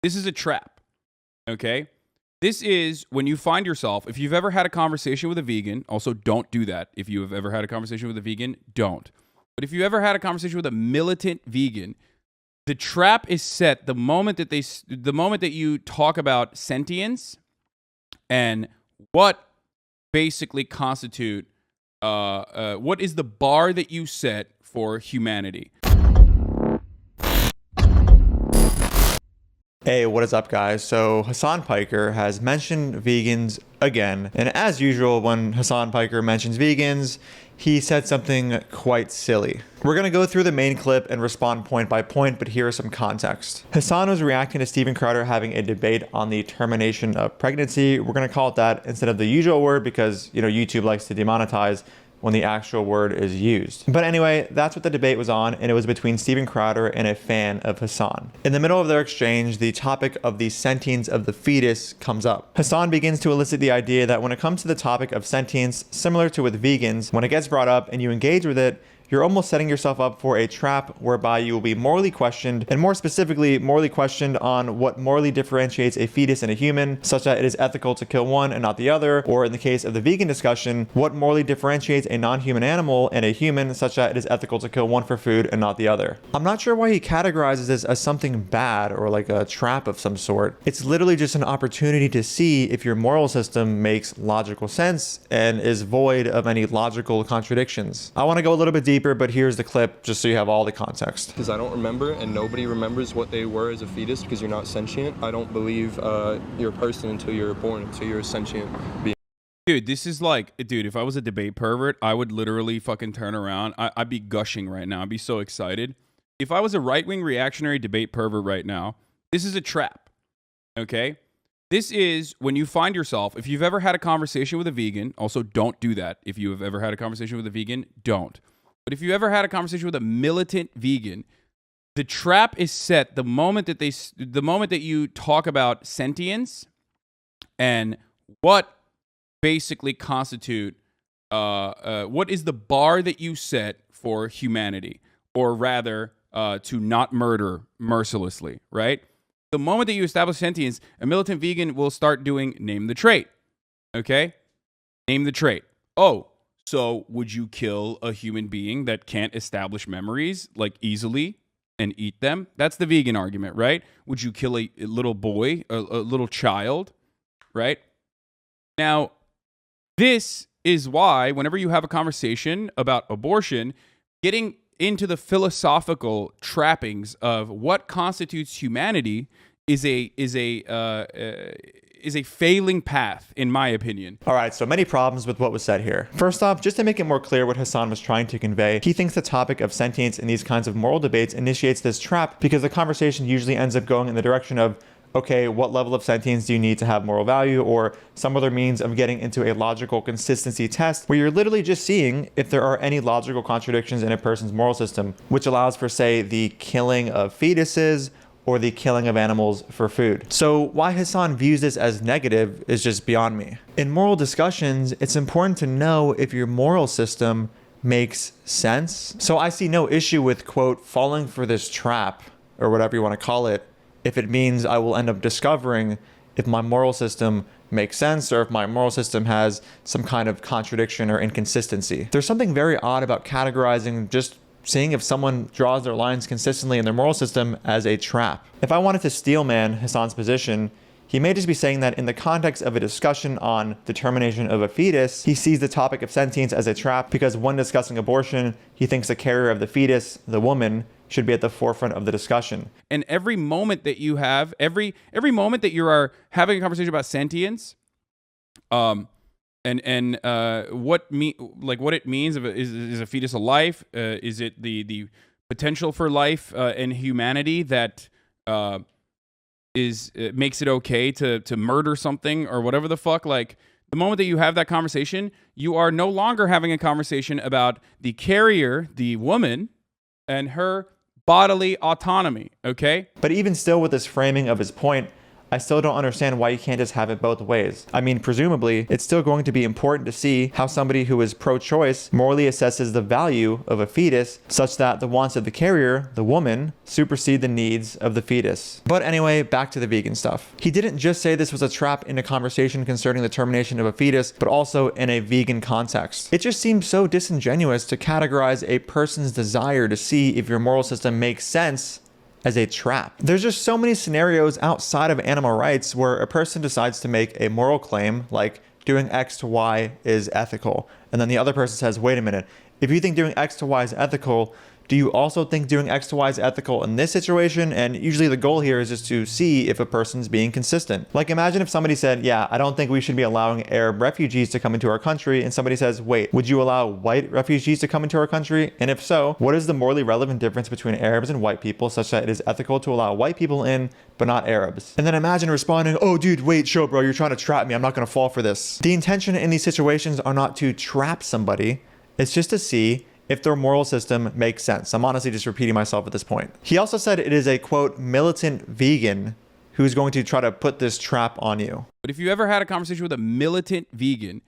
This is a trap, okay? This is when you find yourself, if you've ever had a conversation with a vegan, also don't do that. If you have ever had a conversation with a vegan, don't. But if you ever had a conversation with a militant vegan, the trap is set the moment that you talk about sentience and what basically constitute, what is the bar that you set for humanity. Hey, what is up, guys? So Hasan Piker has mentioned vegans again, and as usual, when Hasan Piker mentions vegans, he said something quite silly. We're going to go through the main clip and respond point by point, but here is some context. Hasan was reacting to Steven Crowder having a debate on the termination of pregnancy. We're going to call it that instead of the usual word because, YouTube likes to demonetize when the actual word is used. But anyway, that's what the debate was on, and it was between Steven Crowder and a fan of Hasan. In the middle of their exchange, the topic of the sentience of the fetus comes up. Hasan begins to elicit the idea that when it comes to the topic of sentience, similar to with vegans, when it gets brought up and you engage with it, you're almost setting yourself up for a trap whereby you will be morally questioned, and more specifically, morally questioned on what morally differentiates a fetus and a human, such that it is ethical to kill one and not the other, or in the case of the vegan discussion, what morally differentiates a non-human animal and a human, such that it is ethical to kill one for food and not the other. I'm not sure why he categorizes this as something bad or like a trap of some sort. It's literally just an opportunity to see if your moral system makes logical sense and is void of any logical contradictions. I want to go a little bit deeper, but here's the clip just so you have all the context. Because I don't remember, and nobody remembers what they were as a fetus because you're not sentient. I don't believe you're a person until you're born, until you're a sentient being. Dude, this is like, if I was a debate pervert, I would literally fucking turn around. I'd be gushing right now. I'd be so excited. If I was a right-wing reactionary debate pervert right now, this is a trap, okay? This is when you find yourself, if you've ever had a conversation with a vegan, also don't do that. If you have ever had a conversation with a vegan, don't. But if you ever had a conversation with a militant vegan, the trap is set the moment that you talk about sentience and what basically constitute, what is the bar that you set for humanity, or rather, to not murder mercilessly, right? The moment that you establish sentience, a militant vegan will start doing name the trait, okay? Name the trait. Oh, so would you kill a human being that can't establish memories like easily and eat them? That's the vegan argument, right? Would you kill a little boy, a little child, right? Now, this is why whenever you have a conversation about abortion, getting into the philosophical trappings of what constitutes humanity is a failing path, in my opinion. All right, so many problems with what was said here. First off, just to make it more clear what Hasan was trying to convey, he thinks the topic of sentience in these kinds of moral debates initiates this trap because the conversation usually ends up going in the direction of, okay, what level of sentience do you need to have moral value, or some other means of getting into a logical consistency test where you're literally just seeing if there are any logical contradictions in a person's moral system, which allows for, say, the killing of fetuses or the killing of animals for food. So why Hasan views this as negative is just beyond me. In moral discussions, it's important to know if your moral system makes sense. So I see no issue with, quote, falling for this trap, or whatever you want to call it, if it means I will end up discovering if my moral system makes sense or if my moral system has some kind of contradiction or inconsistency. There's something very odd about categorizing just seeing if someone draws their lines consistently in their moral system as a trap. If I wanted to steelman Hasan's position, he may just be saying that in the context of a discussion on the termination of a fetus, he sees the topic of sentience as a trap because when discussing abortion, he thinks the carrier of the fetus, the woman, should be at the forefront of the discussion. And every moment that you have, every moment that you are having a conversation about sentience, what it means, is a fetus a life? Is it the potential for life and humanity that makes it okay to murder something or whatever the fuck? Like, the moment that you have that conversation, you are no longer having a conversation about the carrier, the woman, and her bodily autonomy, okay? But even still with this framing of his point, I still don't understand why you can't just have it both ways. I mean, presumably, it's still going to be important to see how somebody who is pro-choice morally assesses the value of a fetus such that the wants of the carrier, the woman, supersede the needs of the fetus. But anyway, back to the vegan stuff. He didn't just say this was a trap in a conversation concerning the termination of a fetus, but also in a vegan context. It just seems so disingenuous to categorize a person's desire to see if your moral system makes sense as a trap. There's just so many scenarios outside of animal rights where a person decides to make a moral claim like doing X to Y is ethical. And then the other person says, wait a minute, if you think doing X to Y is ethical, do you also think doing X to Y is ethical in this situation? And usually the goal here is just to see if a person's being consistent. Like imagine if somebody said, yeah, I don't think we should be allowing Arab refugees to come into our country. And somebody says, wait, would you allow white refugees to come into our country? And if so, what is the morally relevant difference between Arabs and white people such that it is ethical to allow white people in, but not Arabs? And then imagine responding, oh dude, wait, show bro, you're trying to trap me. I'm not gonna fall for this. The intention in these situations are not to trap somebody. It's just to see if their moral system makes sense. I'm honestly just repeating myself at this point. He also said it is a, quote, militant vegan who's going to try to put this trap on you. But if you ever had a conversation with a militant vegan,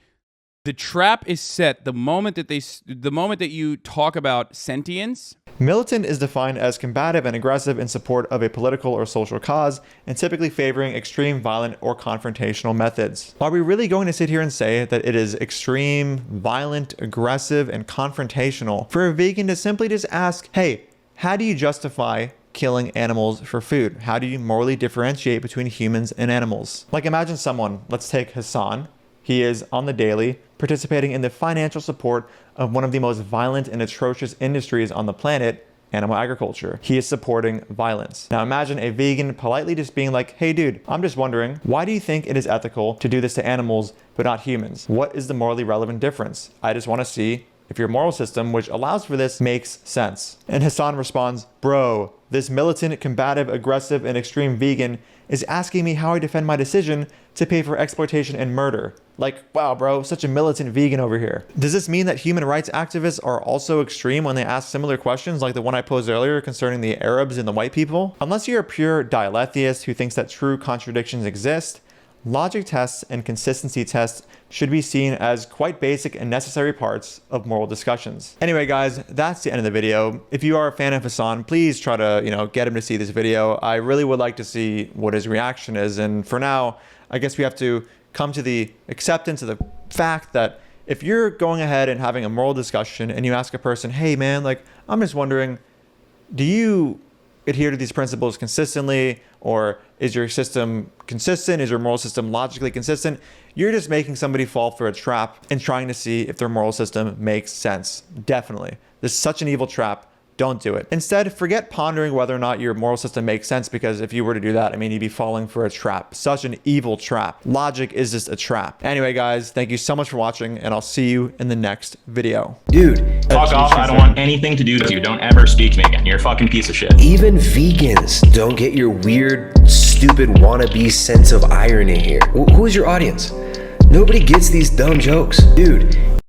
the trap is set the moment that you talk about sentience. Militant is defined as combative and aggressive in support of a political or social cause, and typically favoring extreme, violent, or confrontational methods. Are we really going to sit here and say that it is extreme, violent, aggressive, and confrontational for a vegan to simply just ask, hey, how do you justify killing animals for food? How do you morally differentiate between humans and animals? Like imagine someone, let's take Hasan. He is on the daily participating in the financial support of one of the most violent and atrocious industries on the planet, animal agriculture. He is supporting violence. Now imagine a vegan politely just being like, hey dude, I'm just wondering, why do you think it is ethical to do this to animals but not humans? What is the morally relevant difference? I just want to see if your moral system, which allows for this, makes sense. And Hasan responds, bro, this militant, combative, aggressive, and extreme vegan is asking me how I defend my decision to pay for exploitation and murder. Like, wow, bro, such a militant vegan over here. Does this mean that human rights activists are also extreme when they ask similar questions like the one I posed earlier concerning the Arabs and the white people? Unless you're a pure dialetheist who thinks that true contradictions exist, logic tests and consistency tests should be seen as quite basic and necessary parts of moral discussions. Anyway, guys, that's the end of the video. If you are a fan of Hasan, please try to, get him to see this video. I really would like to see what his reaction is. And for now, I guess we have to come to the acceptance of the fact that if you're going ahead and having a moral discussion and you ask a person, hey man, like, I'm just wondering, do you adhere to these principles consistently, or is your system consistent? Is your moral system logically consistent? You're just making somebody fall for a trap and trying to see if their moral system makes sense. Definitely. This is such an evil trap. Don't do it. Instead, forget pondering whether or not your moral system makes sense, because if you were to do that, you'd be falling for a trap. Such an evil trap. Logic is just a trap. Anyway, guys, thank you so much for watching, and I'll see you in the next video. Dude. Fuck off, I don't want anything to do with you. Don't ever speak to me again. You're a fucking piece of shit. Even vegans don't get your weird, stupid wannabe sense of irony here. Who is your audience? Nobody gets these dumb jokes. Dude,